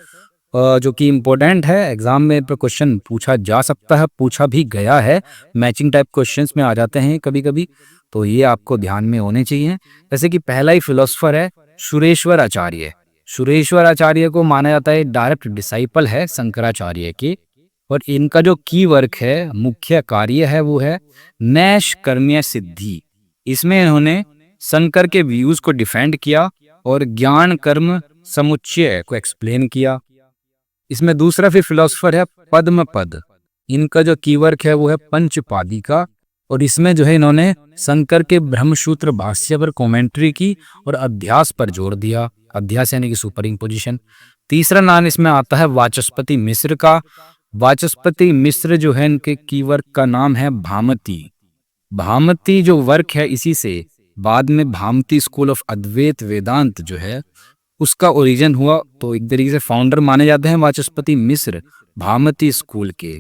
जो कि इम्पोर्टेंट है, एग्जाम में पर क्वेश्चन पूछा जा सकता है, पूछा भी गया है, मैचिंग टाइप क्वेश्चंस में आ जाते हैं कभी कभी, तो ये आपको ध्यान में होने चाहिए। जैसे कि पहला ही फिलोसफर है सुरेश्वर आचार्य। सुरेश्वर आचार्य को माना जाता है डायरेक्ट डिसाइपल है शंकराचार्य के, और इनका जो की वर्क है, मुख्य कार्य है, वो है नैष्कर्म्य सिद्धि। इसमें इन्होंने शंकर के व्यूज को डिफेंड किया और ज्ञान कर्म समुच्चय को एक्सप्लेन किया। इसमें दूसरा फिर फिलोसफर है पद्मपद। इनका जो की वर्क है वो है पंचपादिका, और इसमें जो है इन्होंने शंकर के ब्रह्मसूत्र भाष्य पर कमेंट्री की और अध्यास पर जोर दिया। अध्यास यानी कि सुपर इंपोजिशन। तीसरा नाम इसमें आता है वाचस्पति मिश्र का। वाचस्पति मिश्र जो है, इनके की वर्क का नाम है भामती। भामती जो वर्क है, इसी से बाद में भामती स्कूल ऑफ अद्वैत वेदांत जो है उसका ओरिजिन हुआ। तो एक तरीके से फाउंडर माने जाते हैं वाचस्पति मिश्र भामती स्कूल के।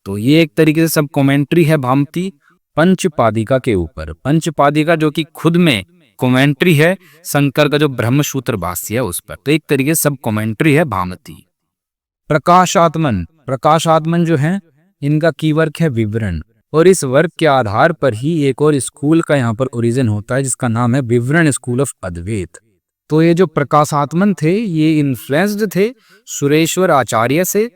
तो ये एक तरीके से सब कमेंट्री है भामती पंचपादिका के ऊपर। पंचपादिका जो कि खुद में कमेंट्री है शंकर का जो ब्रह्मसूत्र भाष्य है उस पर। तो एक तरीके से सब कमेंट्री है भामती। प्रकाशात्मन, प्रकाशात्मन जो है, इनका की वर्क है विवरण, और इस वर्क के आधार पर ही एक और स्कूल का यहाँ पर ओरिजिन होता है जिसका नाम है विवरण स्कूल ऑफ अद्वैत। तो ये जो प्रकाशात्मन थे, ये इन्फ्लुएंस्ड थे सुरेश्वर आचार्य से,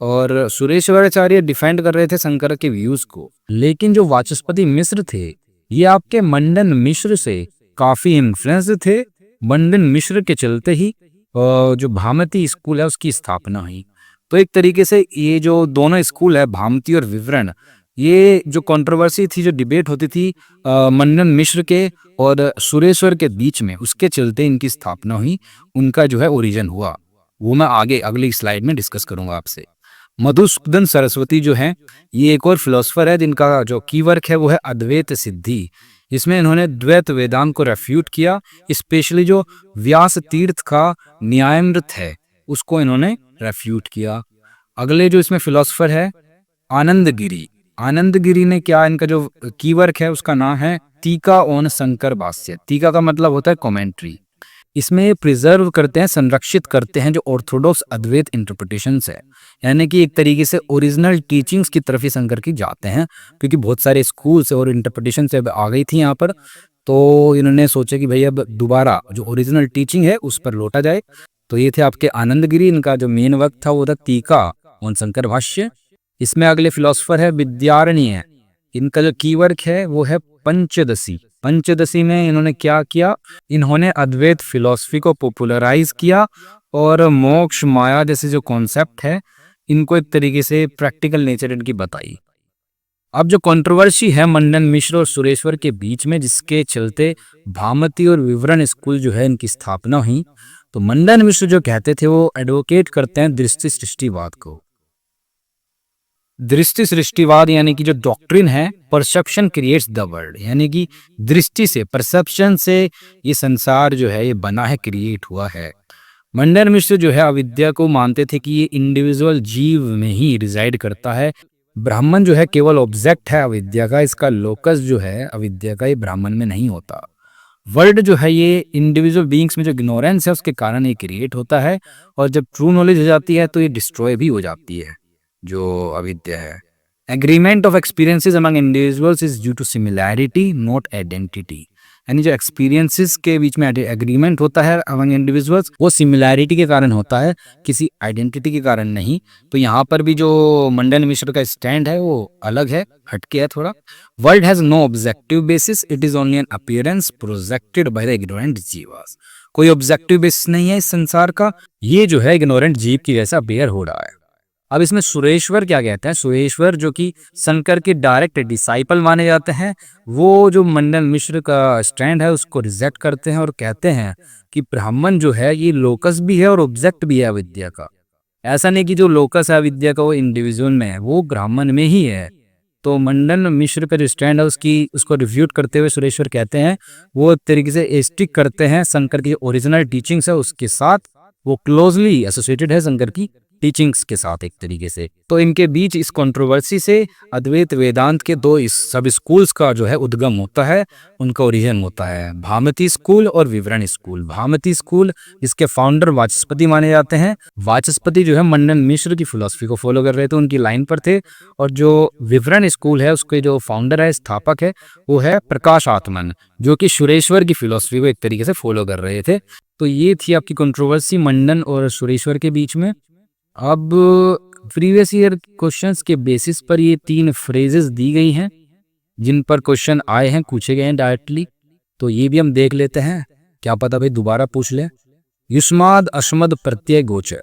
और सुरेश्वर आचार्य डिफेंड कर रहे थे शंकर के व्यूज को। लेकिन जो वाचस्पति मिश्र थे, ये आपके मंडन मिश्र से काफी इन्फ्लुएंस्ड थे। मंडन मिश्र के चलते ही जो भामती स्कूल है उसकी स्थापना हुई। तो एक तरीके से ये जो दोनों स्कूल है, भामती और विवरण, ये जो कंट्रोवर्सी थी, जो डिबेट होती थी मंडन मिश्र के और सुरेश्वर के बीच में, उसके चलते इनकी स्थापना हुई, उनका जो है ओरिजिन हुआ। वो मैं आगे अगली स्लाइड में डिस्कस करूंगा आपसे। मधुसूदन सरस्वती जो है, ये एक और फिलोसफर है जिनका जो की वर्क है वो है अद्वैत सिद्धि। इसमें इन्होंने द्वैत वेदांत को रेफ्यूट किया। स्पेशली जो व्यास तीर्थ का न्यायामृत है उसको इन्होंने रेफ्यूट किया। अगले जो इसमें फिलोसफर है आनंदगिरी। आनंदगिरी ने क्या, इनका जो की वर्क है उसका नाम है टीका ऑन शंकर भाष्य। टीका का मतलब होता है कमेंट्री। इसमें प्रिजर्व करते हैं, संरक्षित करते हैं जो ऑर्थोडॉक्स अद्वैत इंटरप्रिटेशंस है, यानी कि एक तरीके से ओरिजिनल टीचिंग्स की तरफ ही शंकर की जाते हैं, क्योंकि बहुत सारे स्कूल्स और इंटरप्रिटेशन से आ गई थी यहाँ पर। तो इन्होंने सोचा कि भाई अब दोबारा जो ओरिजिनल टीचिंग है उस पर लौटा जाए। तो ये थे आपके आनंदगिरी। इनका जो मेन वर्क था वो था टीका ऑन शंकर भाष्य। इसमें अगले फिलोसफर है विद्यारण्य। इनका जो की वर्क है वो है पंचदशी। पंचदशी में इन्होंने क्या किया, इन्होंने अद्वैत फिलॉसफी को पॉपुलराइज किया और मोक्ष माया जैसे जो कॉन्सेप्ट है इनको एक तरीके से प्रैक्टिकल नेचर इनकी बताई। अब जो कंट्रोवर्सी है मंडन मिश्र और सुरेश्वर के बीच में, जिसके चलते भामती और विवरण स्कूल जो है इनकी स्थापना हुई, तो मंडन मिश्र जो कहते थे वो एडवोकेट करते हैं दृष्टि सृष्टिवाद को। दृष्टि सृष्टिवाद यानी कि जो डॉक्ट्रिन है, परसेप्शन क्रिएट्स द वर्ल्ड, यानी कि दृष्टि से, परसेप्शन से ये संसार जो है ये बना है, क्रिएट हुआ है। मंडन मिश्र जो है अविद्या को मानते थे कि ये इंडिविजुअल जीव में ही रिजाइड करता है। ब्राह्मण जो है केवल ऑब्जेक्ट है अविद्या का, इसका लोकस जो है अविद्या का, ये ब्राह्मण में नहीं होता। वर्ल्ड जो है ये इंडिविजुअल बीइंग्स में जो इग्नोरेंस है उसके कारण ये क्रिएट होता है, और जब ट्रू नॉलेज हो जाती है तो ये डिस्ट्रॉय भी हो जाती है जो अविद्या है। Agreement of experiences among individuals is due to similarity not identity, यानी जो एक्सपीरियंसेस के बीच में एग्रीमेंट होता है अमंग इंडिविजुअल्स, वो सिमिलैरिटी के कारण होता है, किसी आइडेंटिटी के कारण नहीं। तो यहाँ पर भी जो मंडन मिश्र का स्टैंड है वो अलग है, हटके है थोड़ा। World has no objective basis, it is only an appearance projected by the ignorant जीवास। कोई ऑब्जेक्टिव बेसिस नहीं है इस संसार का, ये जो है इग्नोरेंट जीव की जैसा अपेयर हो रहा है। अब इसमें सुरेश्वर क्या कहते हैं, सुरेश्वर जो कि शंकर के डायरेक्ट डिसाइपल माने जाते हैं, वो जो मंडन मिश्र का स्टैंड है उसको रिजेक्ट करते हैं और कहते हैं कि ब्राह्मण जो है ये लोकस भी है और ऑब्जेक्ट भी है अविद्या का। ऐसा नहीं कि जो लोकस है अविद्या का वो इंडिविजुअल में है, वो ब्राह्मण में ही है। तो मंडन मिश्र का जो स्टैंड है उसको रिफ्यूट करते हुए सुरेश्वर कहते हैं, वो एक तरीके से स्टिक करते हैं शंकर की ओरिजिनल टीचिंग्स है उसके साथ, वो क्लोजली एसोसिएटेड है शंकर की टीचिंग्स के साथ एक तरीके से। तो इनके बीच इस कंट्रोवर्सी से अद्वैत वेदांत के दो इस सब स्कूल्स का जो है उद्गम होता है, उनका ओरिजिन होता है, भामती स्कूल और विवरण स्कूल। भामती स्कूल इसके फाउंडर वाचस्पति माने जाते हैं। वाचस्पति जो है मंडन मिश्र की फिलॉसफी को फॉलो कर रहे थे, उनकी लाइन पर थे। और जो विवरण स्कूल है उसके जो फाउंडर है, स्थापक है, वो है प्रकाश आत्मन, जो कि सुरेश्वर की फिलॉसफी को एक तरीके से फॉलो कर रहे थे। तो ये थी आपकी कंट्रोवर्सी मंडन और सुरेश्वर के बीच में। अब प्रीवियस ईयर क्वेश्चंस के बेसिस पर ये 3 फ्रेजेस दी गई हैं जिन पर क्वेश्चन आए हैं, पूछे गए हैं डायरेक्टली, तो ये भी हम देख लेते हैं, क्या पता भाई दोबारा पूछ ले। युष्माद अश्मद प्रत्यय गोचर,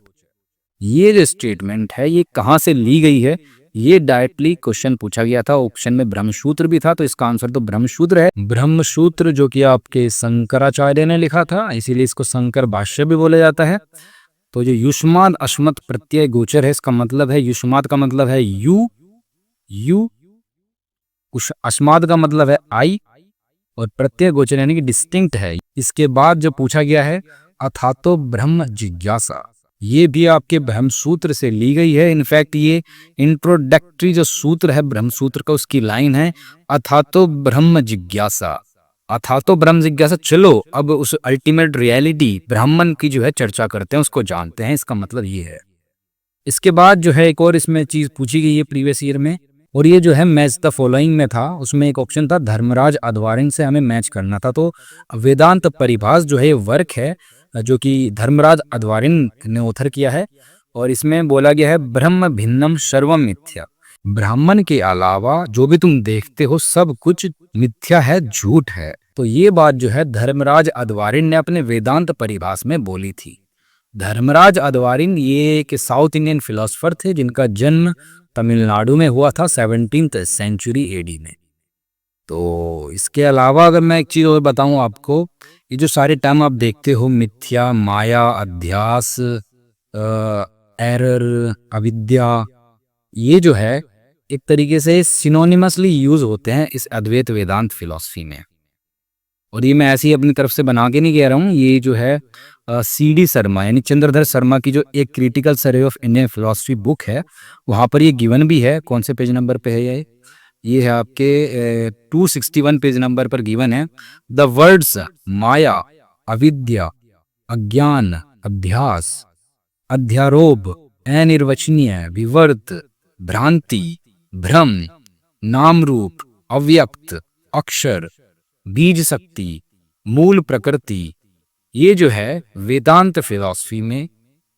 ये जो स्टेटमेंट है ये कहाँ से ली गई है, ये डायरेक्टली क्वेश्चन पूछा गया था। ऑप्शन में ब्रह्मसूत्र भी था, तो इसका आंसर तो ब्रह्मसूत्र है। ब्रह्मसूत्र जो कि आपके शंकराचार्य ने लिखा था, इसीलिए इसको शंकर भाष्य भी बोला जाता है। तो जो युष्माद अश्मत प्रत्यय गोचर है, इसका मतलब है, युष्माद का मतलब है यू, अश्माद का मतलब है आई, और प्रत्यय गोचर यानी कि डिस्टिंक्ट है। इसके बाद जो पूछा गया है अथातो ब्रह्म जिज्ञासा, ये भी आपके ब्रह्म सूत्र से ली गई है। इनफैक्ट ये इंट्रोडक्टरी जो सूत्र है ब्रह्म सूत्र का, उसकी लाइन है अथातो ब्रह्म जिज्ञासा। अथातो ब्रह्म जिज्ञासा, चलो अब उस अल्टीमेट रियलिटी ब्राह्मण की जो है चर्चा करते हैं, उसको जानते हैं, इसका मतलब ये है। इसके बाद जो है एक और इसमें चीज पूछी गई है प्रीवियस ईयर में, और ये जो है मैच द फॉलोइंग में था, उसमें एक ऑप्शन था धर्मराज अध्वारिन से हमें मैच करना था। तो वेदांत परिभाष जो है वर्क है जो कि धर्मराज अध्वारिन ने ऑथर किया है, और इसमें बोला गया है ब्रह्म भिन्नम सर्वम मिथ्या, ब्राह्मण के अलावा जो भी तुम देखते हो सब कुछ मिथ्या है, झूठ है। तो ये बात जो है धर्मराज अध्वारिन ने अपने वेदांत परिभाष में बोली थी। धर्मराज अध्वारिन ये एक साउथ इंडियन फिलोसोफर थे जिनका जन्म तमिलनाडु में हुआ था 17th सेंचुरी एडी में। तो इसके अलावा अगर मैं एक चीज और बताऊं आपको, ये जो सारे टर्म आप देखते हो, मिथ्या, माया, अध्यास, एरर, अविद्या, ये जो है एक तरीके से सिनोनिमसली यूज होते हैं इस अद्वैत वेदांत फिलॉसफी में। और ये मैं ऐसे ही अपनी तरफ से बना के नहीं कह रहा हूँ, ये जो है CD शर्मा यानी चंद्रधर शर्मा की जो एक critical survey of Indian philosophy book है, वहाँ पर ये गिवन भी है। कौन से पेज नंबर पे है ये है आपके 261 पेज नंबर पर गिवन है। द वर्ड्स माया, अविद्या, अज्ञान, अभ्यास, अध्यारोप, अनिर्वचनीय, विवर्त, भ्रांति, भ्रम, नाम रूप, अव्यक्त, अक्षर, बीज शक्ति, मूल प्रकृति, ये जो है वेदांत फिलॉसफी में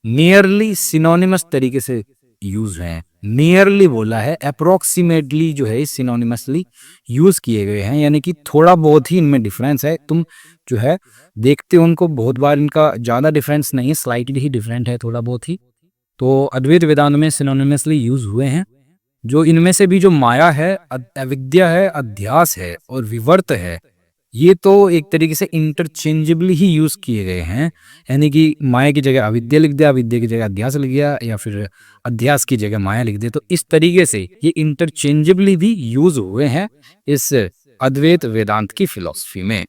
नियरली सिनोनिमस तरीके से यूज है। नियरली बोला है, अप्रोक्सीमेटली जो है सिनोनिमसली यूज किए गए हैं, यानी कि थोड़ा बहुत ही इनमें डिफरेंस है। तुम जो है देखते हो उनको, बहुत बार इनका ज्यादा डिफरेंस नहीं है, स्लाइटली ही डिफरेंट है, थोड़ा बहुत ही। तो अद्वैत वेदांत में सिनोनिमसली यूज हुए हैं। जो इनमें से भी जो माया है, अविद्या है, अध्यास है और विवर्त है, ये तो एक तरीके से इंटरचेंजेबली ही यूज किए गए हैं। यानी कि माया की जगह अविद्या लिख दिया, अविद्या की जगह अध्यास लिख दिया, या फिर अध्यास की जगह माया लिख दिया। तो इस तरीके से ये इंटरचेंजेबली भी यूज हुए हैं इस अद्वैत वेदांत की फिलॉसफी में।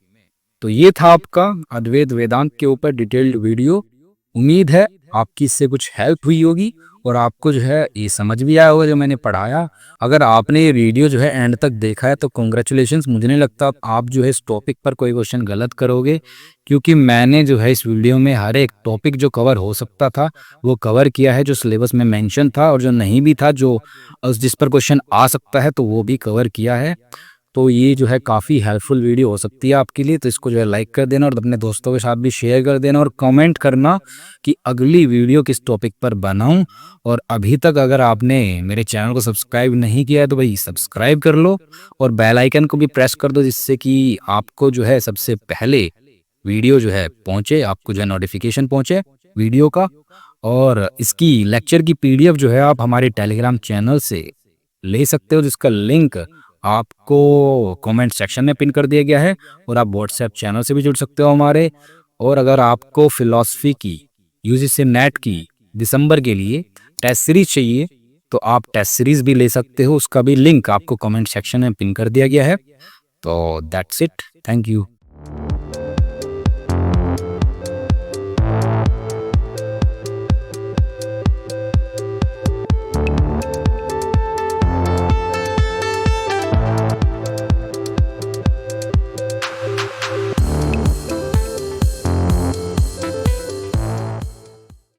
तो ये था आपका अद्वैत वेदांत के ऊपर डिटेल्ड वीडियो। उम्मीद है आपकी इससे कुछ हेल्प हुई होगी और आपको जो है ये समझ भी आया होगा जो मैंने पढ़ाया। अगर आपने ये वीडियो जो है एंड तक देखा है तो कॉन्ग्रेचुलेशंस। मुझे नहीं लगता आप जो है इस टॉपिक पर कोई क्वेश्चन गलत करोगे, क्योंकि मैंने जो है इस वीडियो में हर एक टॉपिक जो कवर हो सकता था वो कवर किया है, जो सिलेबस में मेंशन था, और जो नहीं भी था, जो जिस पर क्वेश्चन आ सकता है तो वो भी कवर किया है। तो ये जो है काफ़ी हेल्पफुल वीडियो हो सकती है आपके लिए। तो इसको जो है लाइक कर देना और अपने दोस्तों के साथ भी शेयर कर देना, और कमेंट करना कि अगली वीडियो किस टॉपिक पर बनाऊं। और अभी तक अगर आपने मेरे चैनल को सब्सक्राइब नहीं किया है तो भाई सब्सक्राइब कर लो और बेल आइकन को भी प्रेस कर दो, जिससे कि आपको जो है सबसे पहले वीडियो जो है पहुंचे, आपको जो है नोटिफिकेशन पहुंचे वीडियो का। और इसकी लेक्चर की पीडीएफ जो है आप हमारे टेलीग्राम चैनल से ले सकते हो, जिसका लिंक आपको कमेंट सेक्शन में पिन कर दिया गया है। और आप व्हाट्सएप चैनल से भी जुड़ सकते हो हमारे। और अगर आपको फिलॉसफी की यूजीसी नेट की दिसंबर के लिए टेस्ट सीरीज चाहिए तो आप टेस्ट सीरीज भी ले सकते हो, उसका भी लिंक आपको कमेंट सेक्शन में पिन कर दिया गया है। तो दैट्स इट, थैंक यू।